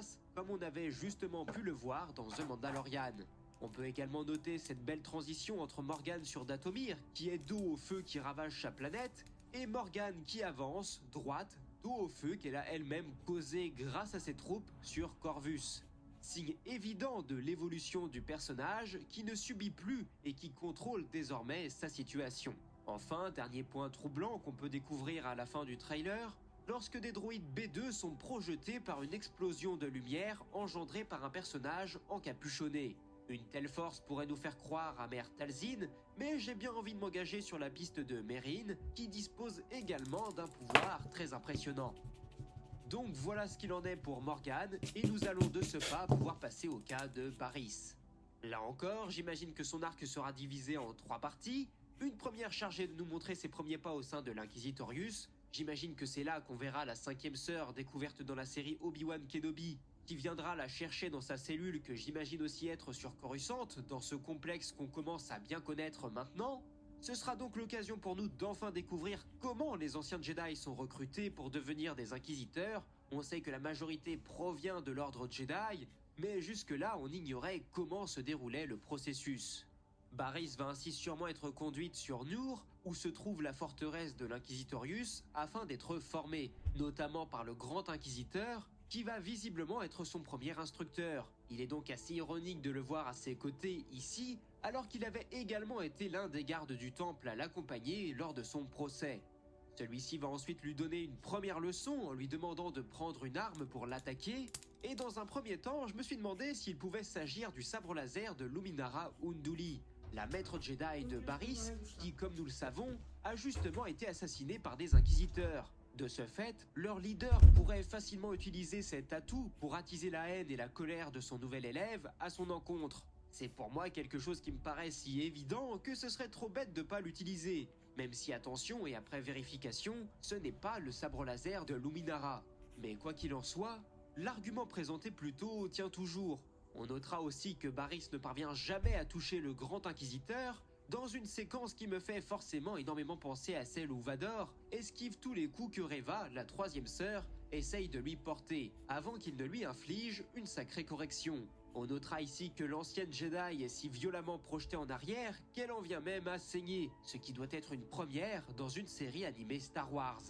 place, comme on avait justement pu le voir dans The Mandalorian. On peut également noter cette belle transition entre Morgan sur Dathomir, qui est dos au feu qui ravage sa planète, et Morgan qui avance, droite, dos au feu qu'elle a elle-même causé grâce à ses troupes sur Corvus. Signe évident de l'évolution du personnage qui ne subit plus et qui contrôle désormais sa situation. Enfin, dernier point troublant qu'on peut découvrir à la fin du trailer, lorsque des droïdes B2 sont projetés par une explosion de lumière engendrée par un personnage encapuchonné. Une telle force pourrait nous faire croire à Mère Talzin, mais j'ai bien envie de m'engager sur la piste de Merrin, qui dispose également d'un pouvoir très impressionnant. Donc voilà ce qu'il en est pour Morgan, et nous allons de ce pas pouvoir passer au cas de Barriss. Là encore, j'imagine que son arc sera divisé en 3 parties. Une première chargée de nous montrer ses premiers pas au sein de l'Inquisitorius. J'imagine que c'est là qu'on verra la 5e sœur découverte dans la série Obi-Wan Kenobi, qui viendra la chercher dans sa cellule que j'imagine aussi être sur Coruscant, dans ce complexe qu'on commence à bien connaître maintenant. Ce sera donc l'occasion pour nous d'enfin découvrir comment les anciens Jedi sont recrutés pour devenir des inquisiteurs. On sait que la majorité provient de l'ordre Jedi, mais jusque-là on ignorait comment se déroulait le processus. Barriss va ainsi sûrement être conduite sur Noor, où se trouve la forteresse de l'Inquisitorius, afin d'être formée, notamment par le Grand Inquisiteur, qui va visiblement être son premier instructeur. Il est donc assez ironique de le voir à ses côtés ici, alors qu'il avait également été l'un des gardes du temple à l'accompagner lors de son procès. Celui-ci va ensuite lui donner une première leçon en lui demandant de prendre une arme pour l'attaquer, et dans un premier temps, je me suis demandé s'il pouvait s'agir du sabre laser de Luminara Unduli, la maître Jedi de Barriss, qui, comme nous le savons, a justement été assassinée par des inquisiteurs. De ce fait, leur leader pourrait facilement utiliser cet atout pour attiser la haine et la colère de son nouvel élève à son encontre. C'est pour moi quelque chose qui me paraît si évident que ce serait trop bête de pas l'utiliser, même si attention et après vérification, ce n'est pas le sabre laser de Luminara. Mais quoi qu'il en soit, l'argument présenté plus tôt tient toujours. On notera aussi que Barriss ne parvient jamais à toucher le Grand Inquisiteur, dans une séquence qui me fait forcément énormément penser à celle où Vador esquive tous les coups que Reva, la 3e sœur, essaye de lui porter, avant qu'il ne lui inflige une sacrée correction. On notera ici que l'ancienne Jedi est si violemment projetée en arrière qu'elle en vient même à saigner, ce qui doit être une première dans une série animée Star Wars.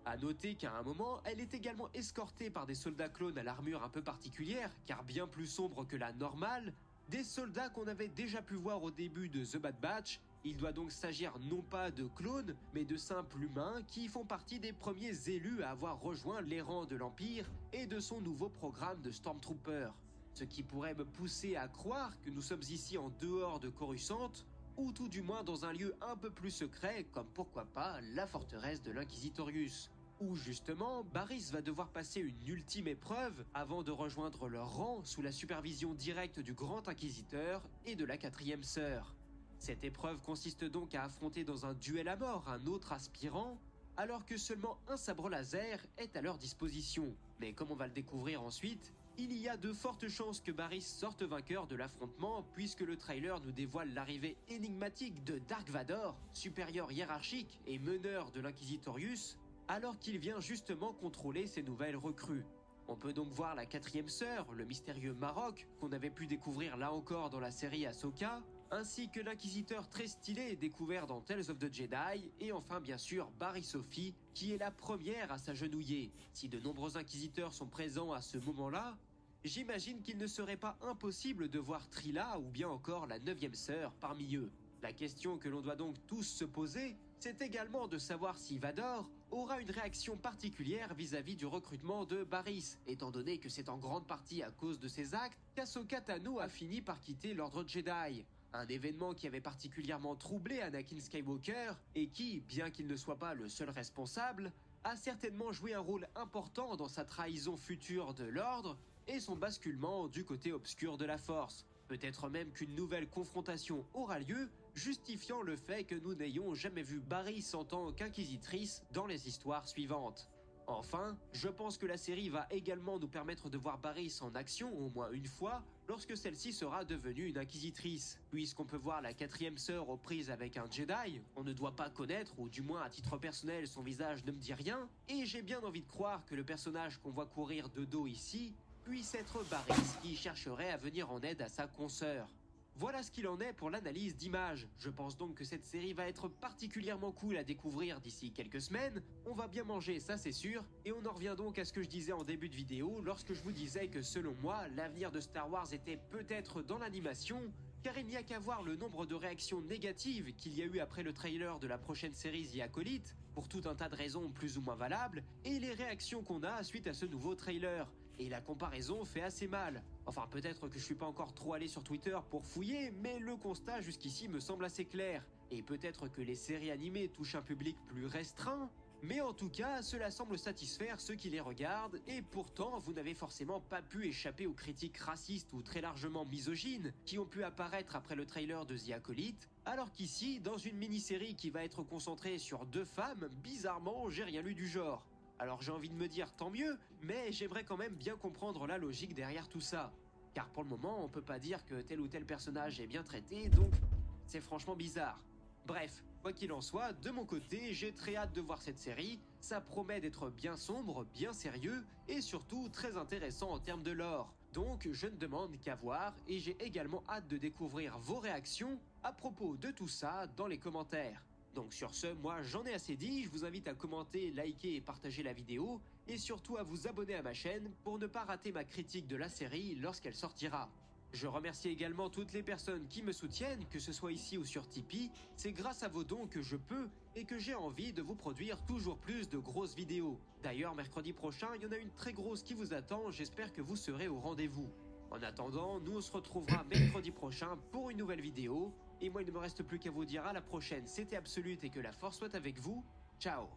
A noter qu'à un moment, elle est également escortée par des soldats clones à l'armure un peu particulière, car bien plus sombre que la normale, des soldats qu'on avait déjà pu voir au début de The Bad Batch. Il doit donc s'agir non pas de clones, mais de simples humains qui font partie des premiers élus à avoir rejoint les rangs de l'Empire et de son nouveau programme de Stormtrooper. Ce qui pourrait me pousser à croire que nous sommes ici en dehors de Coruscant, ou tout du moins dans un lieu un peu plus secret, comme pourquoi pas la forteresse de l'Inquisitorius, où justement Barriss va devoir passer une ultime épreuve avant de rejoindre leur rang sous la supervision directe du Grand Inquisiteur et de la 4e sœur. Cette épreuve consiste donc à affronter dans un duel à mort un autre aspirant, alors que seulement un sabre laser est à leur disposition. Mais comme on va le découvrir ensuite, il y a de fortes chances que Barriss sorte vainqueur de l'affrontement, puisque le trailer nous dévoile l'arrivée énigmatique de Dark Vador, supérieur hiérarchique et meneur de l'Inquisitorius, alors qu'il vient justement contrôler ses nouvelles recrues. On peut donc voir la 4e sœur, le mystérieux Marok, qu'on avait pu découvrir là encore dans la série Ahsoka, ainsi que l'inquisiteur très stylé découvert dans Tales of the Jedi, et enfin bien sûr Barriss Sophie, qui est la première à s'agenouiller. Si de nombreux inquisiteurs sont présents à ce moment-là, j'imagine qu'il ne serait pas impossible de voir Trilla ou bien encore la 9e sœur parmi eux. La question que l'on doit donc tous se poser, c'est également de savoir si Vador aura une réaction particulière vis-à-vis du recrutement de Barriss, étant donné que c'est en grande partie à cause de ses actes qu'Ahsoka Tano a fini par quitter l'ordre Jedi. Un événement qui avait particulièrement troublé Anakin Skywalker et qui, bien qu'il ne soit pas le seul responsable, a certainement joué un rôle important dans sa trahison future de l'ordre et son basculement du côté obscur de la Force. Peut-être même qu'une nouvelle confrontation aura lieu, justifiant le fait que nous n'ayons jamais vu Barriss en tant qu'inquisitrice dans les histoires suivantes. Enfin, je pense que la série va également nous permettre de voir Barriss en action au moins une fois lorsque celle-ci sera devenue une inquisitrice, puisqu'on peut voir la 4e sœur aux prises avec un Jedi, on ne doit pas connaître, ou du moins à titre personnel son visage ne me dit rien, et j'ai bien envie de croire que le personnage qu'on voit courir de dos ici puisse être Barris qui chercherait à venir en aide à sa consoeur. Voilà ce qu'il en est pour l'analyse d'images. Je pense donc que cette série va être particulièrement cool à découvrir d'ici quelques semaines. On va bien manger, ça c'est sûr. Et on en revient donc à ce que je disais en début de vidéo, lorsque je vous disais que selon moi, l'avenir de Star Wars était peut-être dans l'animation, car il n'y a qu'à voir le nombre de réactions négatives qu'il y a eu après le trailer de la prochaine série The Acolyte, pour tout un tas de raisons plus ou moins valables, et les réactions qu'on a suite à ce nouveau trailer. Et la comparaison fait assez mal. Enfin, peut-être que je suis pas encore trop allé sur Twitter pour fouiller, mais le constat jusqu'ici me semble assez clair. Et peut-être que les séries animées touchent un public plus restreint, mais en tout cas, cela semble satisfaire ceux qui les regardent, et pourtant, vous n'avez forcément pas pu échapper aux critiques racistes ou très largement misogynes qui ont pu apparaître après le trailer de The Acolyte, alors qu'ici, dans une mini-série qui va être concentrée sur 2 femmes, bizarrement, j'ai rien lu du genre. Alors j'ai envie de me dire tant mieux, mais j'aimerais quand même bien comprendre la logique derrière tout ça. Car pour le moment, on peut pas dire que tel ou tel personnage est bien traité, donc c'est franchement bizarre. Bref, quoi qu'il en soit, de mon côté, j'ai très hâte de voir cette série. Ça promet d'être bien sombre, bien sérieux, et surtout très intéressant en termes de lore. Donc je ne demande qu'à voir, et j'ai également hâte de découvrir vos réactions à propos de tout ça dans les commentaires. Donc sur ce, moi j'en ai assez dit, je vous invite à commenter, liker et partager la vidéo, et surtout à vous abonner à ma chaîne pour ne pas rater ma critique de la série lorsqu'elle sortira. Je remercie également toutes les personnes qui me soutiennent, que ce soit ici ou sur Tipeee, c'est grâce à vos dons que je peux et que j'ai envie de vous produire toujours plus de grosses vidéos. D'ailleurs, mercredi prochain, il y en a une très grosse qui vous attend, j'espère que vous serez au rendez-vous. En attendant, nous on se retrouvera mercredi prochain pour une nouvelle vidéo, et moi il ne me reste plus qu'à vous dire à la prochaine, c'était Absolute et que la force soit avec vous, ciao.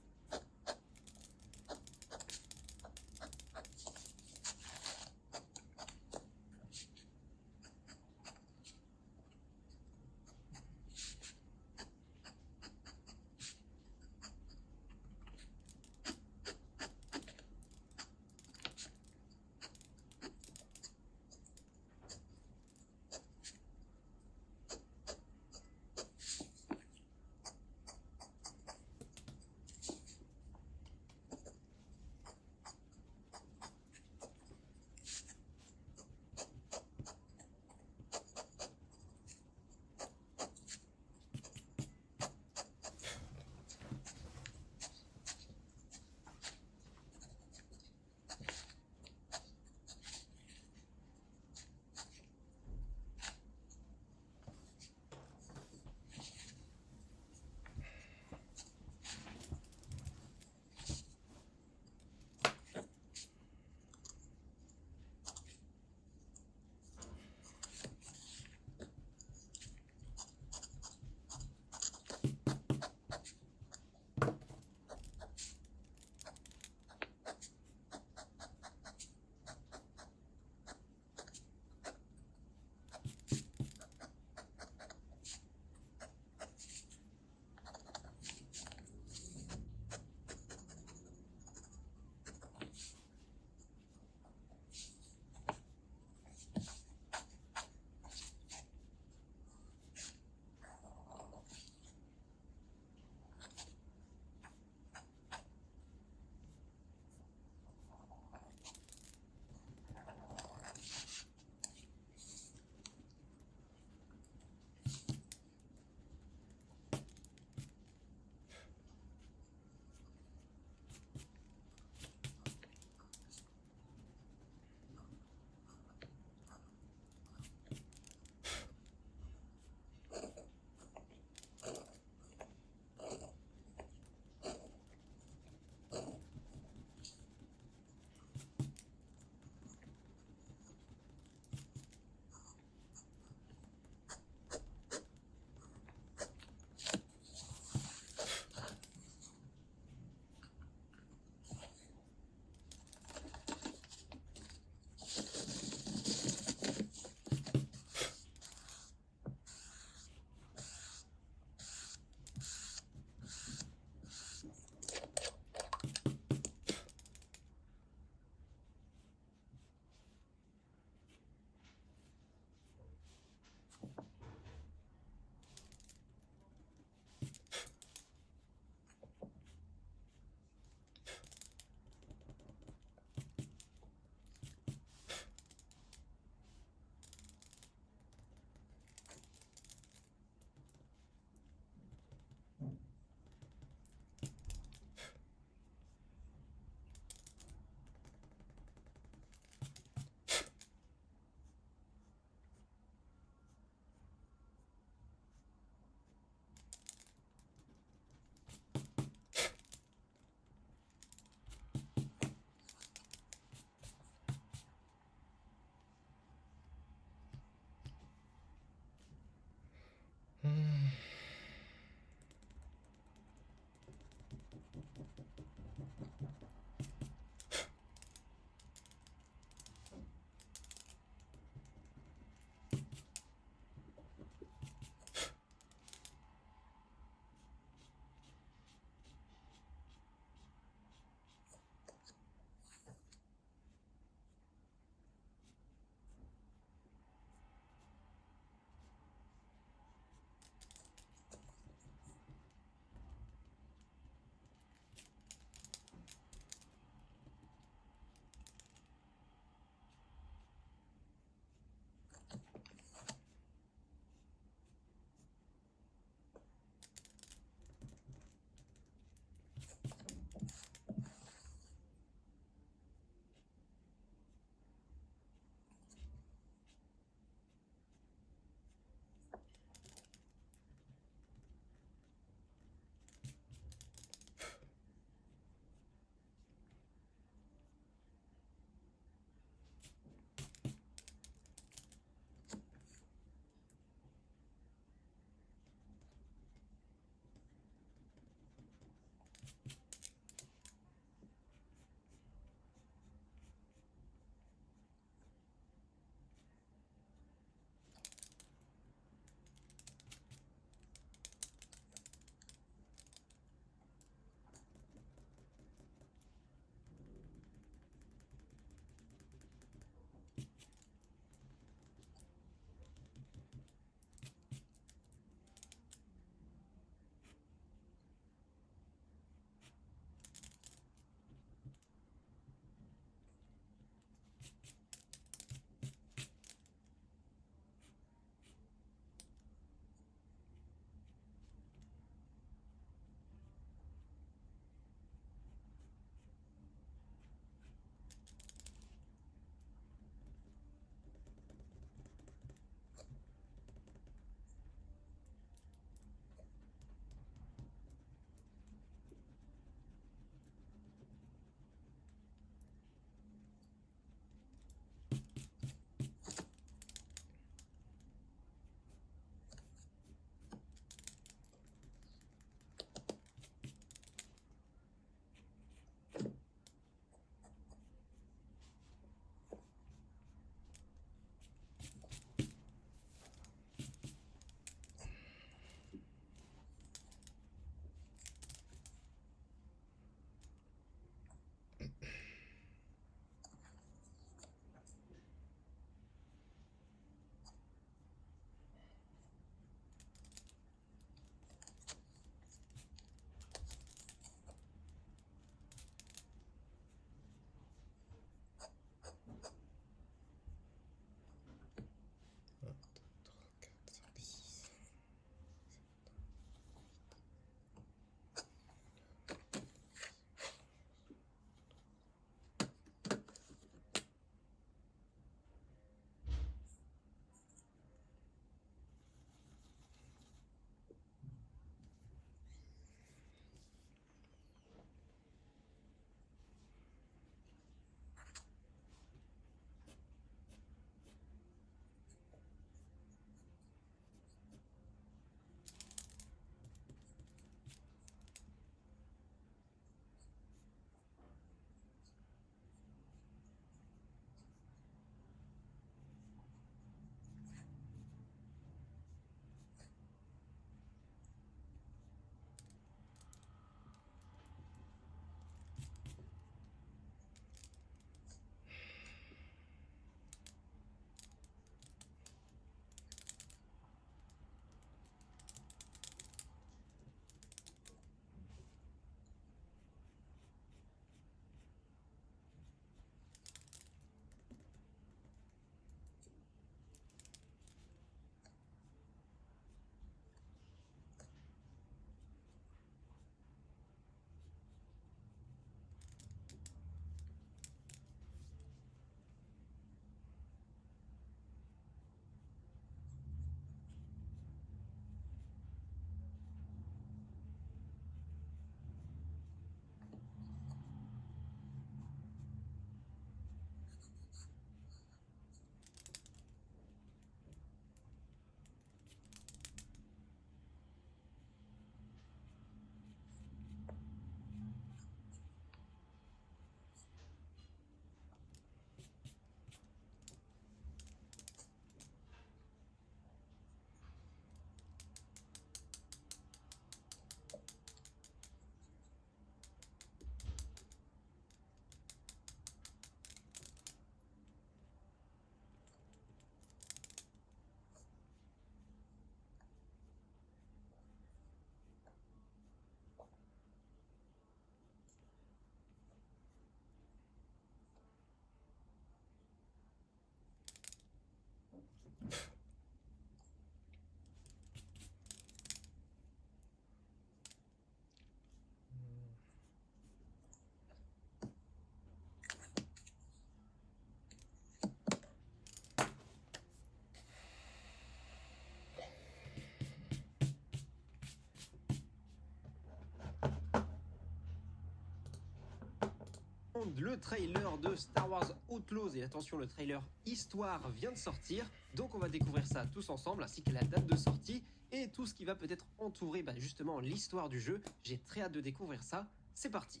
Le trailer de Star Wars Outlaws, et attention, le trailer Histoire vient de sortir, donc on va découvrir ça tous ensemble, ainsi que la date de sortie et tout ce qui va peut-être entourer justement l'histoire du jeu. J'ai très hâte de découvrir ça, c'est parti.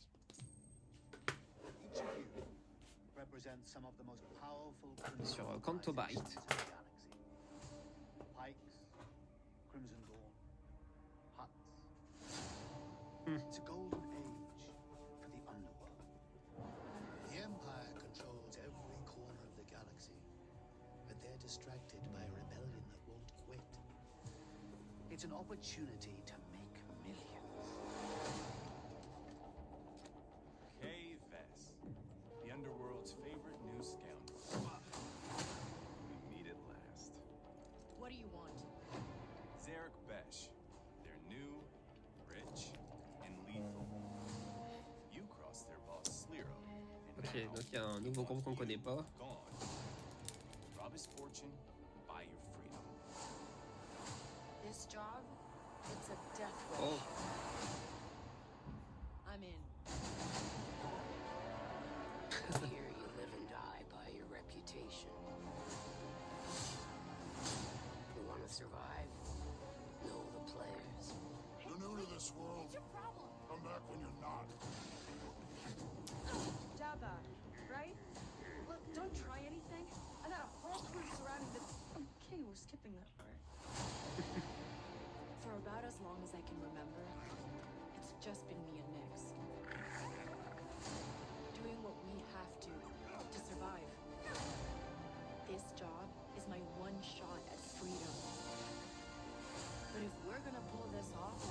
Sur Canto Bight. It's a golden age for the underworld. The Empire controls every corner of the galaxy, but they're distracted by a rebellion that won't quit. It's an opportunity to make millions. Kay Vess, the underworld's favorite new scoundrel. We meet at last. What do you want? Zarek Besh. They're new, rich, and lethal. You crossed their boss Sliro. And Ok, now, donc il y a un nouveau groupe qu'on connaît pas. gone. Rob his fortune, buy your freedom. This job? It's a death wish. Oh, I'm in. Here you live and die by your reputation. You want to survive? Know the players. You're new to this world. What's your problem? Come back when you're not. Jabba, right? Look, don't try anything. I got a whole crew surrounding this. Okay, we're skipping that part. For about as long as I can remember, it's just been me and Nix. Doing what we have to survive. This job is my one shot at freedom. But if we're gonna pull this off,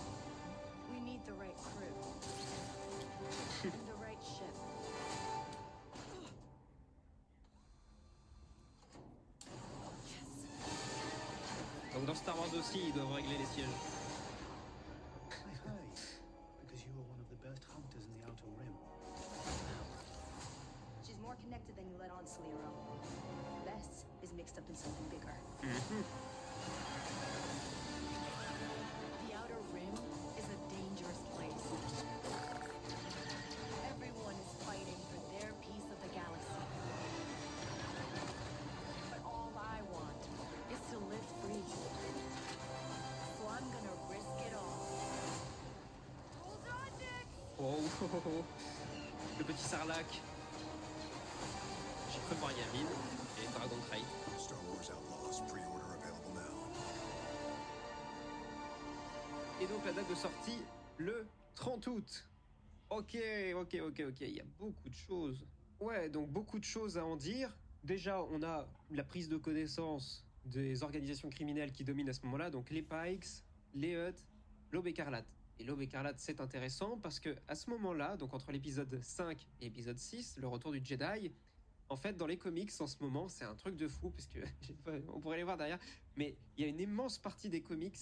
we need the right crew. And the right ship. donc dans Star Wars aussi, ils doivent régler les sièges. I heard because you were one of the best hunters in the Outer Rim. She's more connected than you let on, Sliro. Vess is mixed up in something bigger. The Outer Rim is a dangerous place. Everyone is fighting for their piece of the galaxy. But all I want is to live free. So I'm gonna risk it all. Hold on, Nick! Oh. Le petit sarlac. J'ai cru voir Yavin et Dragon Trail. Star Wars Outlaws pre-order available now. Et donc la date de sortie, le 30 août. Ok, il y a beaucoup de choses. Ouais, donc beaucoup de choses à en dire. Déjà, on a la prise de connaissance des organisations criminelles qui dominent à ce moment-là, donc les Pikes, les Hutt, l'Aube écarlate. Et l'Aube écarlate, c'est intéressant parce que à ce moment-là, donc entre l'épisode 5 et l'épisode 6, le retour du Jedi, en fait, dans les comics, en ce moment, c'est un truc de fou, puisque on pourrait les voir derrière, mais il y a une immense partie des comics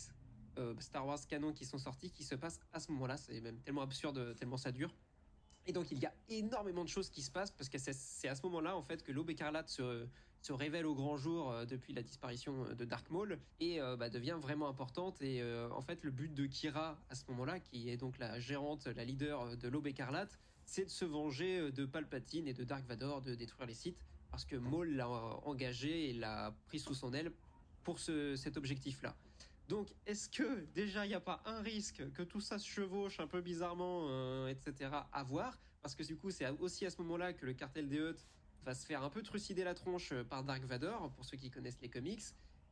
Star Wars canon qui sont sortis qui se passent à ce moment-là. C'est même tellement absurde, tellement ça dure. Et donc, il y a énormément de choses qui se passent, parce que c'est à ce moment-là, en fait, que l'Aube écarlate se révèle au grand jour depuis la disparition de Dark Maul et devient vraiment importante. Et en fait, le but de Kira, à ce moment-là, qui est donc la gérante, la leader de l'Aube écarlate, c'est de se venger de Palpatine et de Dark Vador, de détruire les Sith, parce que Maul l'a engagé et l'a pris sous son aile pour cet objectif-là. Donc, est-ce que déjà il n'y a pas un risque que tout ça se chevauche un peu bizarrement, etc. à voir? Parce que du coup, c'est aussi à ce moment-là que le cartel des Hutt va se faire un peu trucider la tronche par Dark Vador, pour ceux qui connaissent les comics.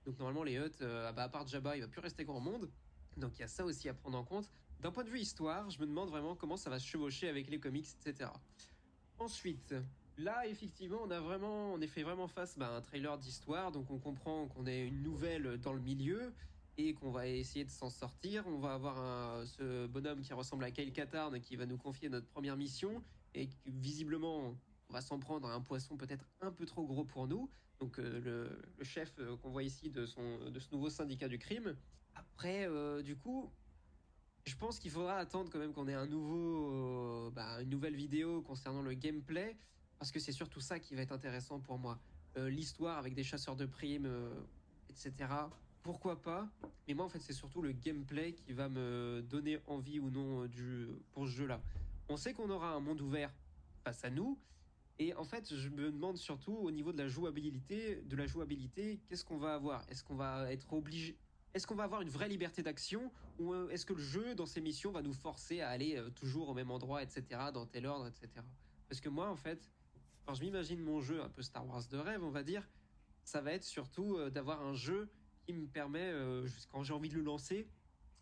Donc normalement, les Hutt, à part Jabba, il va plus rester grand monde. Donc il y a ça aussi à prendre en compte. D'un point de vue histoire, je me demande vraiment comment ça va se chevaucher avec les comics, etc. Ensuite, là, effectivement, on est fait vraiment face à un trailer d'histoire, donc on comprend qu'on est une nouvelle dans le milieu et qu'on va essayer de s'en sortir. On va avoir ce bonhomme qui ressemble à Kyle Katarn qui va nous confier notre première mission et qui, visiblement, on va s'en prendre à un poisson peut-être un peu trop gros pour nous. Donc le chef qu'on voit ici de ce nouveau syndicat du crime. Après, du coup, je pense qu'il faudra attendre quand même qu'on ait une nouvelle vidéo concernant le gameplay, parce que c'est surtout ça qui va être intéressant pour moi. L'histoire avec des chasseurs de primes, etc. Pourquoi pas? Mais moi, en fait, c'est surtout le gameplay qui va me donner envie ou non pour ce jeu-là. On sait qu'on aura un monde ouvert face à nous, et en fait, je me demande surtout au niveau de la jouabilité, qu'est-ce qu'on va avoir? Est-ce qu'on va être obligé? Est-ce qu'on va avoir une vraie liberté d'action ou est-ce que le jeu, dans ses missions, va nous forcer à aller toujours au même endroit, etc., dans tel ordre, etc. Parce que moi, en fait, quand je m'imagine mon jeu un peu Star Wars de rêve, on va dire, ça va être surtout d'avoir un jeu qui me permet, quand j'ai envie de le lancer,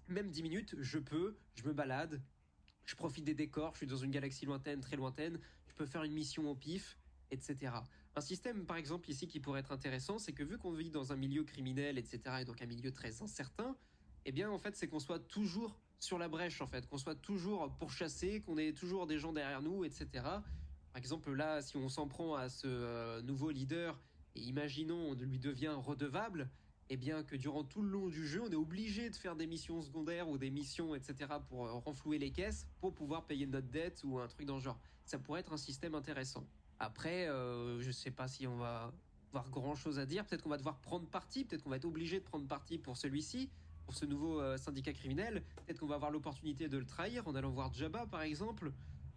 même 10 minutes, je me balade, je profite des décors, je suis dans une galaxie lointaine, très lointaine, je peux faire une mission au pif, etc. Un système, par exemple, ici qui pourrait être intéressant, c'est que vu qu'on vit dans un milieu criminel, etc., et donc un milieu très incertain, eh bien, en fait, c'est qu'on soit toujours sur la brèche, en fait, qu'on soit toujours pourchassé, qu'on ait toujours des gens derrière nous, etc. Par exemple, là, si on s'en prend à ce nouveau leader, et imaginons, on lui devient redevable, eh bien que durant tout le long du jeu, on est obligé de faire des missions secondaires ou des missions, etc., pour renflouer les caisses, pour pouvoir payer notre dette ou un truc dans le genre. Ça pourrait être un système intéressant. Après, je sais pas si on va avoir grand chose à dire. Peut-être qu'on va devoir prendre parti, peut-être qu'on va être obligé de prendre parti pour celui-ci, pour ce nouveau syndicat criminel. Peut-être qu'on va avoir l'opportunité de le trahir en allant voir Jabba, par exemple,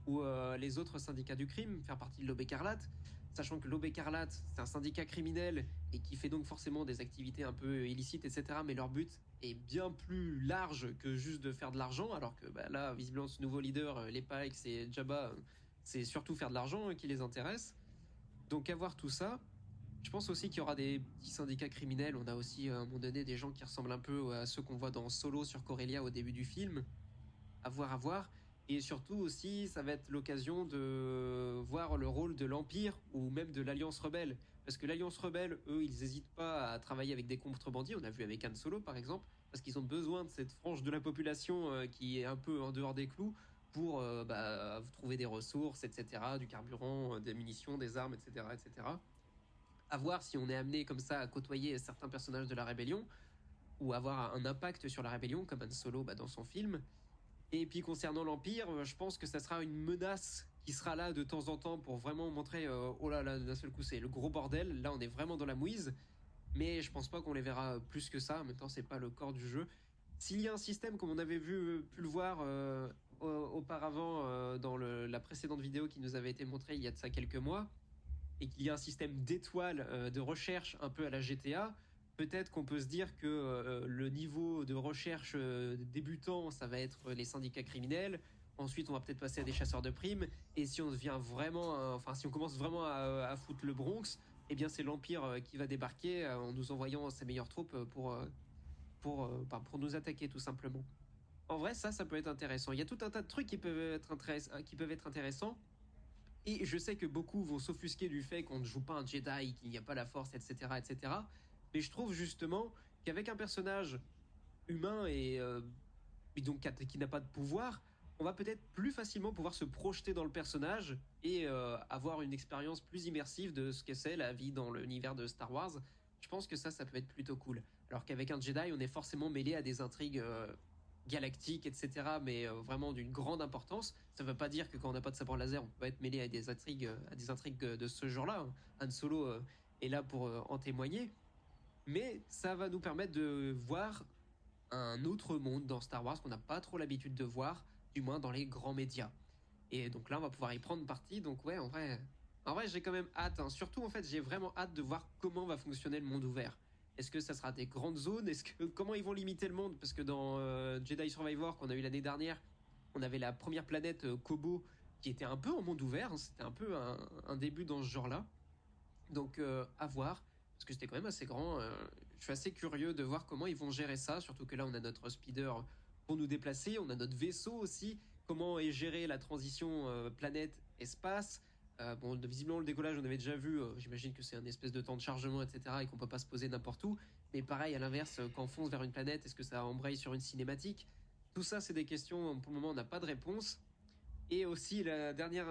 ou les autres syndicats du crime, faire partie de l'Aube écarlate. Sachant que l'Aube écarlate, c'est un syndicat criminel et qui fait donc forcément des activités un peu illicites, etc. Mais leur but est bien plus large que juste de faire de l'argent, alors que là, visiblement, ce nouveau leader, les Pikes et Jabba, c'est surtout faire de l'argent qui les intéresse. Donc, avoir tout ça, je pense aussi qu'il y aura des petits syndicats criminels. On a aussi, à un moment donné, des gens qui ressemblent un peu à ceux qu'on voit dans Solo sur Corellia au début du film. À voir, à voir. Et surtout aussi, ça va être l'occasion de voir le rôle de l'Empire ou même de l'Alliance Rebelle. Parce que l'Alliance Rebelle, eux, ils n'hésitent pas à travailler avec des contrebandiers. On a vu avec Han Solo, par exemple, parce qu'ils ont besoin de cette frange de la population qui est un peu en dehors des clous pour trouver des ressources, etc., du carburant, des munitions, des armes, etc., etc. À voir si on est amené comme ça à côtoyer certains personnages de la rébellion ou avoir un impact sur la rébellion, comme Han Solo dans son film. Et puis concernant l'Empire, je pense que ça sera une menace qui sera là de temps en temps pour vraiment montrer oh là là, d'un seul coup c'est le gros bordel, là on est vraiment dans la mouise, mais je pense pas qu'on les verra plus que ça, en même temps c'est pas le corps du jeu. S'il y a un système comme on avait pu le voir auparavant dans la précédente vidéo qui nous avait été montrée il y a de ça quelques mois, et qu'il y a un système d'étoiles de recherche un peu à la GTA, peut-être qu'on peut se dire que le niveau de recherche débutant, ça va être les syndicats criminels. Ensuite, on va peut-être passer à des chasseurs de primes. Et si on devient vraiment, si on commence vraiment à foutre le Bronx, eh bien c'est l'Empire qui va débarquer en nous envoyant ses meilleures troupes pour nous attaquer tout simplement. En vrai, ça peut être intéressant. Il y a tout un tas de trucs qui peuvent être intéressants. Et je sais que beaucoup vont s'offusquer du fait qu'on ne joue pas un Jedi, qu'il n'y a pas la force, etc., etc. Mais je trouve justement qu'avec un personnage humain et donc qui n'a pas de pouvoir, on va peut-être plus facilement pouvoir se projeter dans le personnage et avoir une expérience plus immersive de ce que c'est la vie dans l'univers de Star Wars. Je pense que ça peut être plutôt cool. Alors qu'avec un Jedi, on est forcément mêlé à des intrigues galactiques, etc., mais vraiment d'une grande importance. Ça ne veut pas dire que quand on n'a pas de sabre laser, on peut être mêlé à des intrigues de ce genre-là. Han Solo est là pour en témoigner. Mais ça va nous permettre de voir un autre monde dans Star Wars qu'on n'a pas trop l'habitude de voir, du moins dans les grands médias. Et donc là, on va pouvoir y prendre parti. Donc ouais, en vrai, j'ai quand même hâte. Surtout, en fait, j'ai vraiment hâte de voir comment va fonctionner le monde ouvert. Est-ce que ça sera des grandes zones? Comment ils vont limiter le monde? Parce que dans Jedi Survivor qu'on a eu l'année dernière, on avait la première planète Kobo qui était un peu en monde ouvert. C'était un peu un début dans ce genre-là. Donc à voir, parce que c'était quand même assez grand. Je suis assez curieux de voir comment ils vont gérer ça, surtout que là on a notre speeder pour nous déplacer, on a notre vaisseau aussi, comment est gérée la transition planète-espace. Bon, visiblement le décollage on avait déjà vu, j'imagine que c'est un espèce de temps de chargement, etc., et qu'on peut pas se poser n'importe où. Mais pareil, à l'inverse, quand on fonce vers une planète, est-ce que ça embraye sur une cinématique? Tout ça, c'est des questions, pour le moment on n'a pas de réponse. Et aussi, la dernière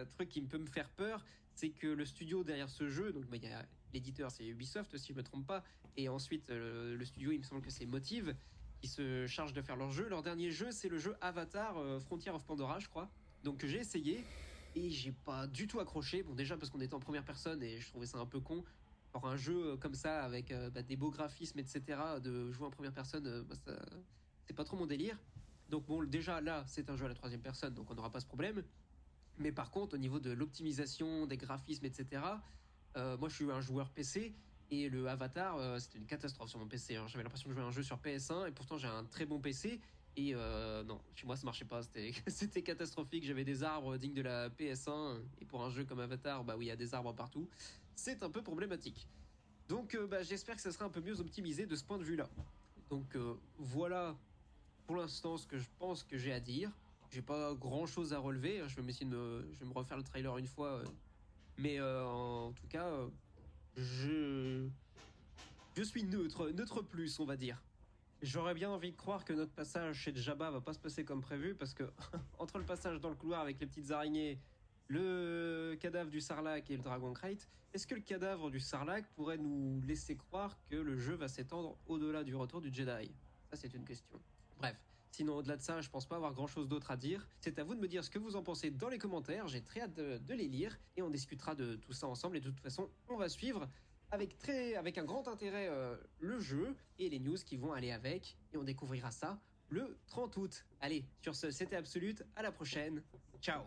truc qui peut me faire peur, c'est que le studio derrière ce jeu, donc bah, il y a l'éditeur, c'est Ubisoft si je me trompe pas, et ensuite le studio, il me semble que c'est Motive, qui se charge de faire leur jeu. Leur dernier jeu, c'est le jeu Avatar Frontier of Pandora, je crois. Donc j'ai essayé et j'ai pas du tout accroché. Bon, déjà parce qu'on était en première personne et je trouvais ça un peu con. Alors un jeu comme ça avec bah, des beaux graphismes, etc., de jouer en première personne, bah, c'est pas trop mon délire. Donc bon, déjà là, c'est un jeu à la troisième personne, donc on n'aura pas ce problème. Mais par contre, au niveau de l'optimisation, des graphismes, etc., moi je suis un joueur PC et le Avatar, c'était une catastrophe sur mon PC. Hein. J'avais l'impression de jouer à un jeu sur PS1 et pourtant j'ai un très bon PC. Et non, chez moi ça marchait pas, c'était catastrophique. J'avais des arbres dignes de la PS1 et pour un jeu comme Avatar, bah oui, il y a des arbres partout. C'est un peu problématique. Donc bah, j'espère que ça sera un peu mieux optimisé de ce point de vue-là. Donc voilà pour l'instant ce que je pense que j'ai à dire. J'ai pas grand chose à relever. Je vais je vais me refaire le trailer une fois. Mais en tout cas, je, je suis neutre plus, on va dire. J'aurais bien envie de croire que notre passage chez Jabba va pas se passer comme prévu parce que entre le passage dans le couloir avec les petites araignées, le cadavre du Sarlacc et le Dragon Crate, est-ce que le cadavre du Sarlacc pourrait nous laisser croire que le jeu va s'étendre au-delà du retour du Jedi? Ça, c'est une question. Bref. Sinon, au-delà de ça, je pense pas avoir grand-chose d'autre à dire. C'est à vous de me dire ce que vous en pensez dans les commentaires. J'ai très hâte de les lire et on discutera de tout ça ensemble. Et de toute façon, on va suivre avec un grand intérêt le jeu et les news qui vont aller avec. Et on découvrira ça le 30 août. Allez, sur ce, c'était Absolute. À la prochaine. Ciao.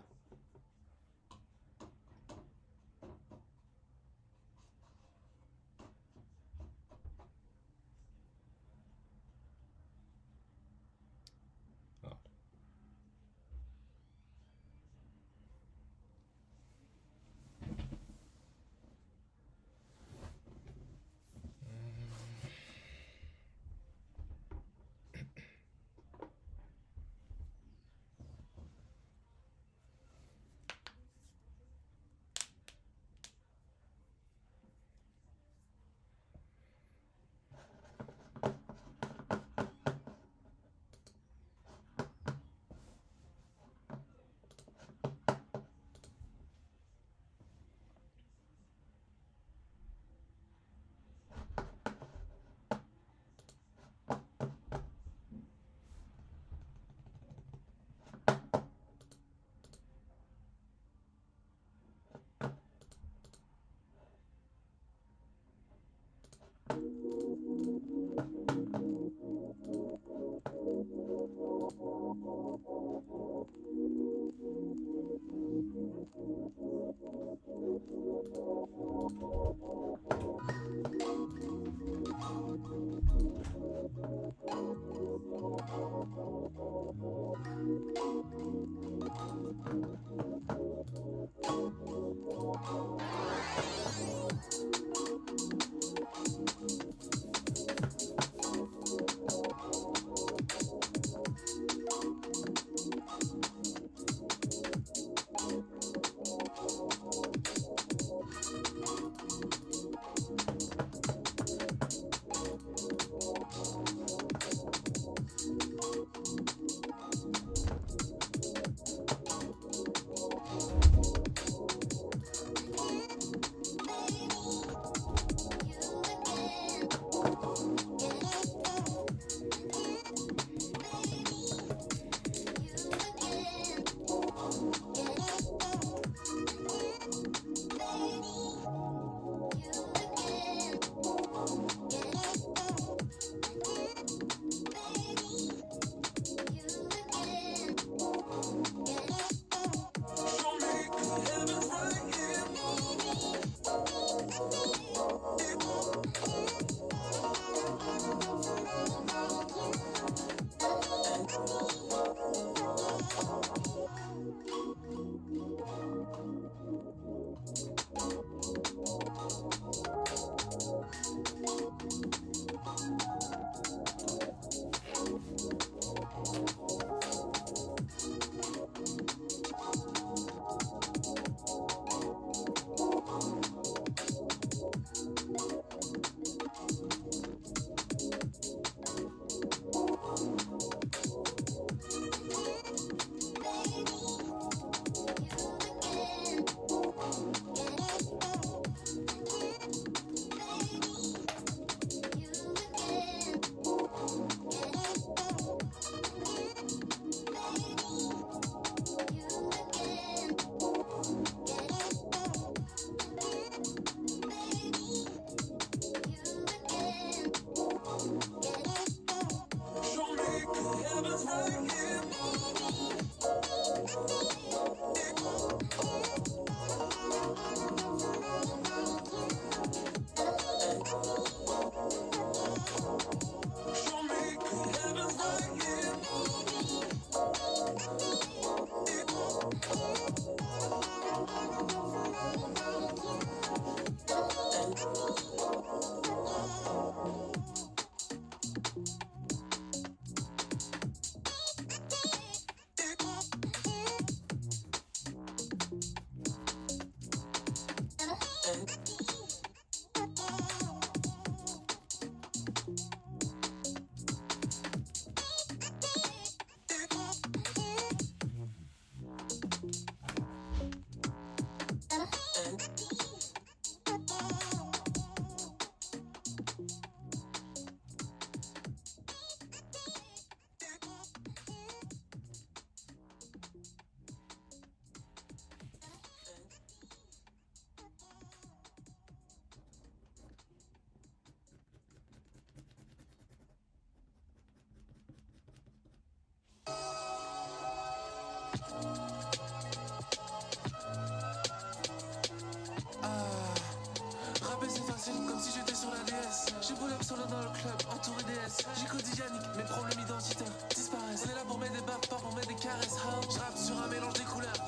solo dans le club, entouré des S. J'écoute Yannick, mes problèmes identitaires disparaissent. On est là pour mettre des baffes, pas pour mettre des caresses. Je rappe sur un mélange des couleurs.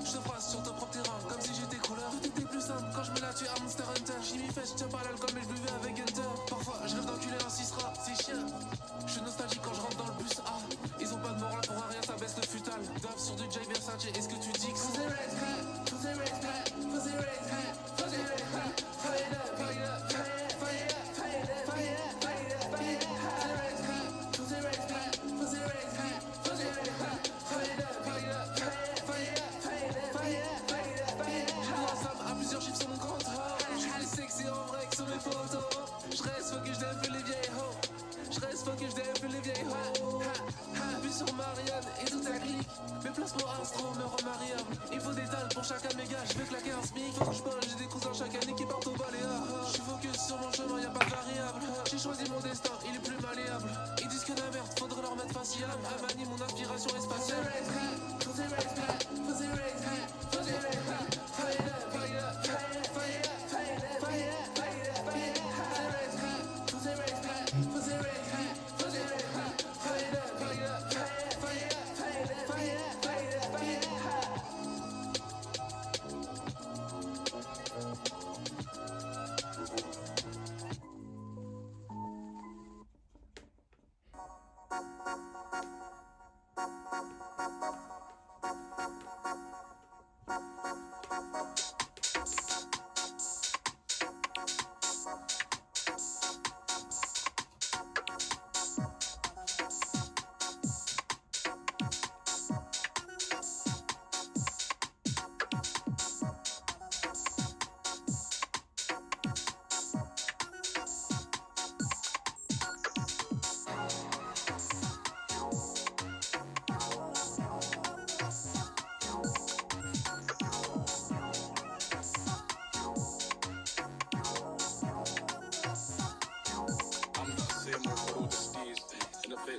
Je te phrase sur ton propre terrain, comme si j'étais couleur. Tout était plus simple quand je me la tue à Monster Hunter. J'ai mis fait, je tiens pas l'alcool, mais je buvais avec Hunter. Parfois, je rêve d'enculer un 6 rats, c'est chiant. Je suis nostalgique quand je rentre dans le bus. Ils ont pas de morale pour un rien, ça baisse le futal. Dove sur du Jay Versace, est-ce que tu dis que c'est à plusieurs chiffres sur mon compte. Je suis sexy en vrai que sur mes photos. Je reste focus, je un peu les vieilles hoes. Je reste focus, je un peu les vieilles hoes. Vu sur Marianne et toute ta clique. Mes placements astro me remariables. Il faut des dalles pour chacun de mes gars. Je veux claquer un smic. Faut que je bolle, j'ai des cousins chaque année qui partent au baléa. Je suis focus sur mon chemin, y'a pas de variable. J'ai choisi mon destin, il est plus malléable. Ils disent que la merde, faudrait leur mettre facial. Amani, mon inspiration est spatiale.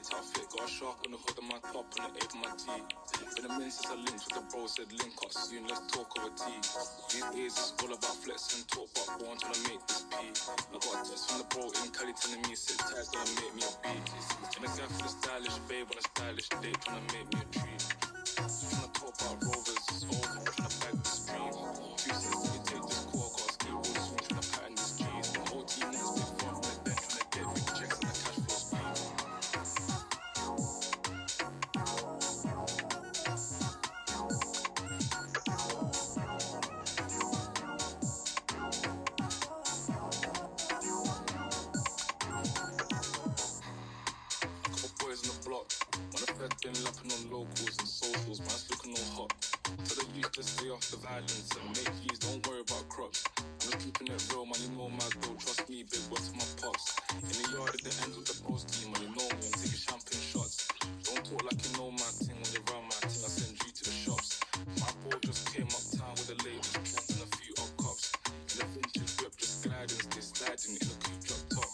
Outfit, got a shark on the hood of my top and the ape of my tee. Been a minute since I linked with the bro, said link up soon, let's talk over tea. These days it's all about flex and talk, but born trying to make this P. I got a text from the bro in Cali telling me, sit tight, gonna make me a beat. And a guy for the stylish babe on a stylish date, trying to make me a treat. Trying to talk about rovers, it's over, trying to bag the stream. Few cents you take this core, got a skate roll soon, trying to pattern this cheese. My whole team wants big fun from the bench, trying to get big checks and the cash flow speed. Been lapping on locals and socials, man's looking all hot. Tell the youth to stay off the violence and make G's, don't worry about crops. I'm just keeping it real, man, you know my dough, trust me, big word to my pops. In the yard at the end with the post team, man, you know me, I'm taking champagne shots. Don't talk like you know my thing, when you run my thing, I send you to the shops. My bro just came uptown with the labels, and a few up cops. In the vintage whip, just gliding, stay sliding in the coupe drop top.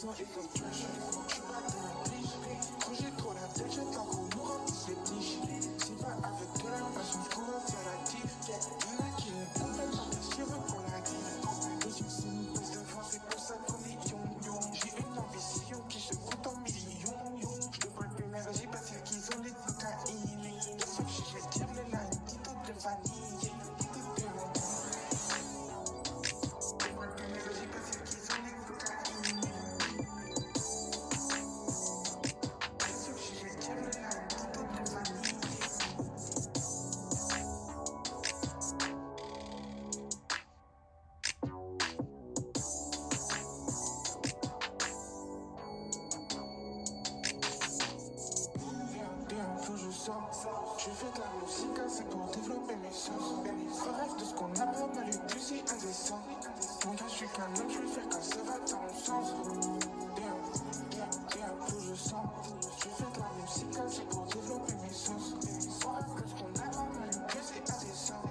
moi et comme flash. J'suis pas dans la triche. Quand j'ai trop la tête, j'attends qu'on nous remplisse les niches. C'est pas avec de la passion qu'on va faire la diff. Y'en a qui nous tombent dans les cheveux pour la diff. Les yeux c'est une pose devant, c'est pour ça qu'on est yon. J'ai une ambition qui se compte en millions. J'devrais le mais j'ai pas celles qui ont les cocaïnes. Sauf que je tire les lines, petite de vanille. Je fais de la musique, c'est pour développer mes sens. Je rêve de ce qu'on a pas mal eu, plus c'est indécent. Mon gars, je suis qu'un homme, je vais faire quand ça va dans le sens. Faut que je sens. Je fais de la musique, c'est pour développer mes sens. Je rêve de ce qu'on a pas mal eu, plus c'est indécent.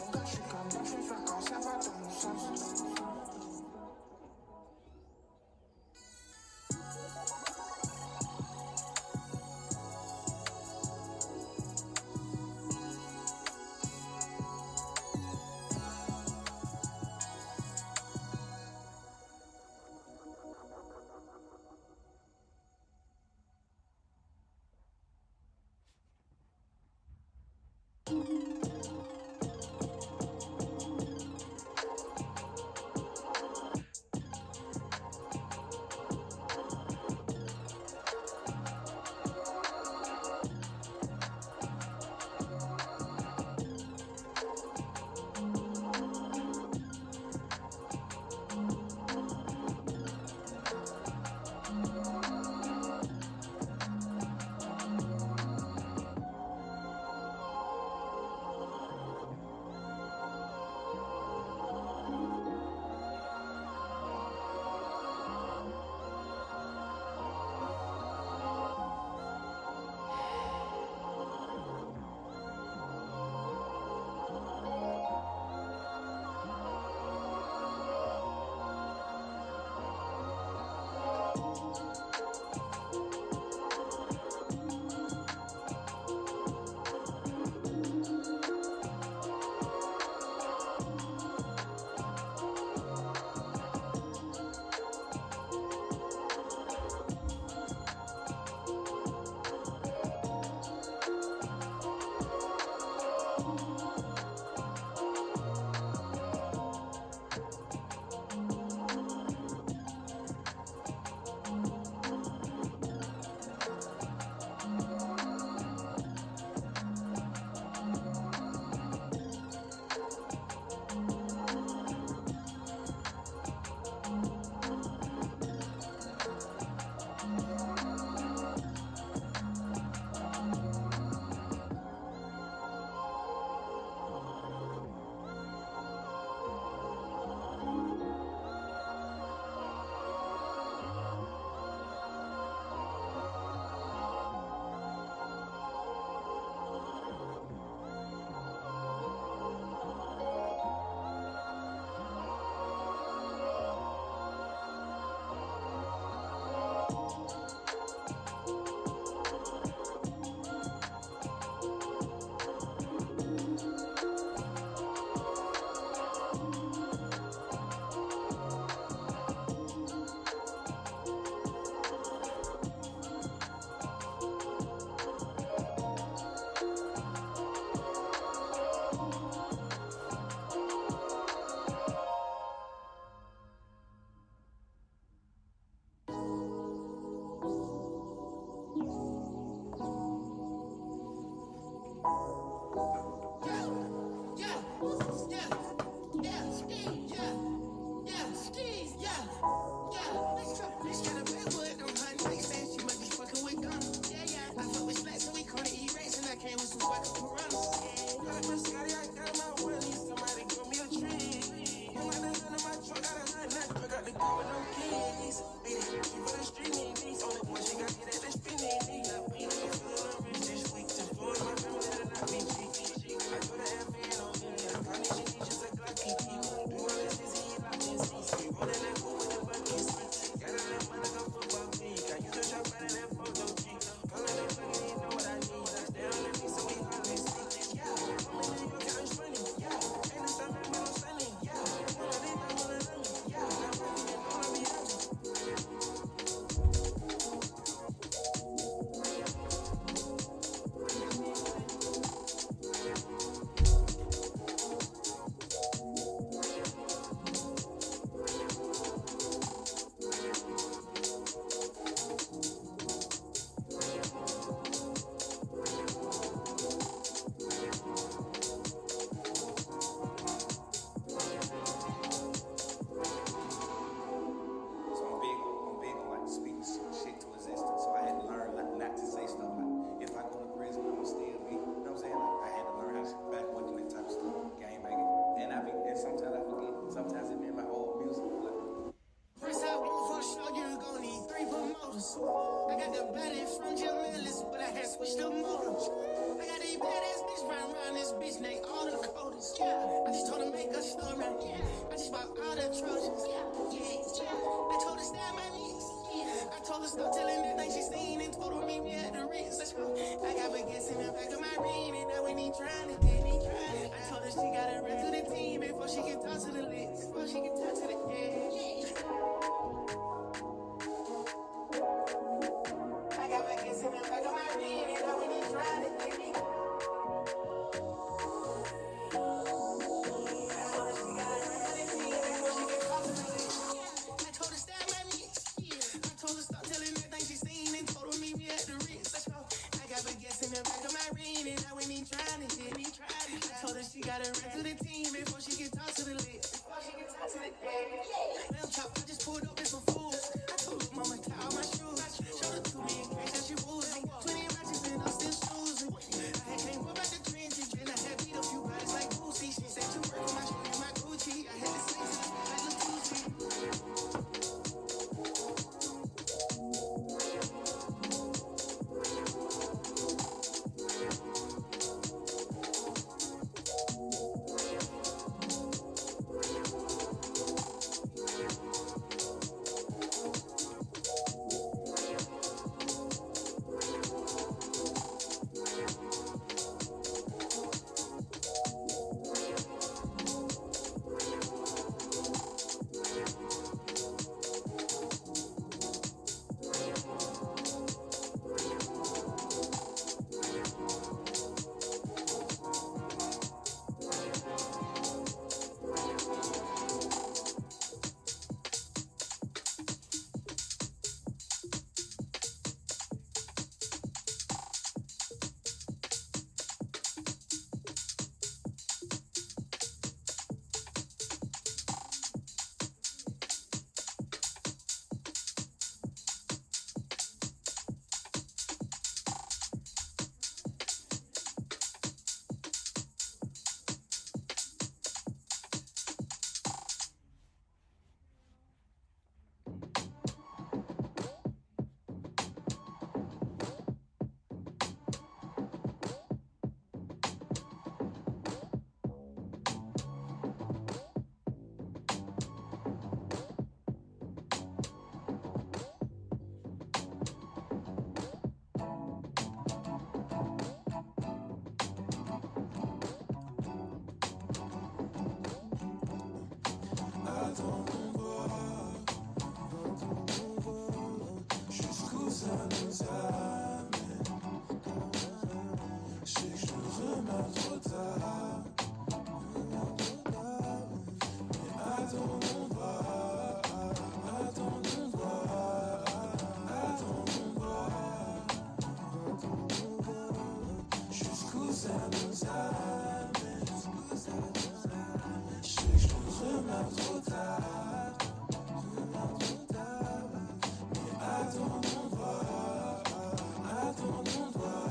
Mon gars, je suis qu'un homme, je vais faire quand ça va dans le sens. atrocious. I told her stab my knees. I told her stop telling everything she seen and told her meet me at the Ritz. I got baguettes in the back of my ring and now we need trying to get me. I told her she gotta run to the team before she can talk to the list. Before she can talk to the edge. I got baguettes in the back of my ring and now we need trying to get me. She gotta run to the team before she can talk to the list. Before she can talk to the edge. Lamb chop, I just pulled up with some fools. I told her mama tie all my shoes. Showed her to me in case that she would. 20 matches and I'm still losing. I had came up out the trenches and I had beat a few bodies like Boosie. She said you work on my shit and my Gucci. I had to say to this like Latucci. Jusqu'où ça nous amène. Je sais que je remets trop tard. Mais attendons voir, attendons voir, attendons voir. Jusqu'où ça nous amène. Je sais que je remets trop tard. Attendons voir, attendons voir.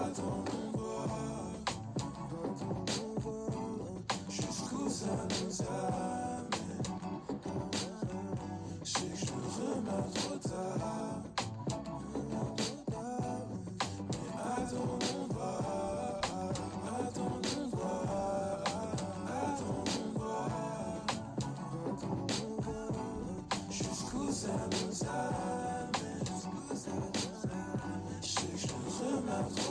Attendons voir, jusqu'où ça nous amène. Je sais que je remets trop tard. Mais attendons voir, attendons voir, attendons voir. Jusqu'où ça nous amène. Je sais que je remets trop tard.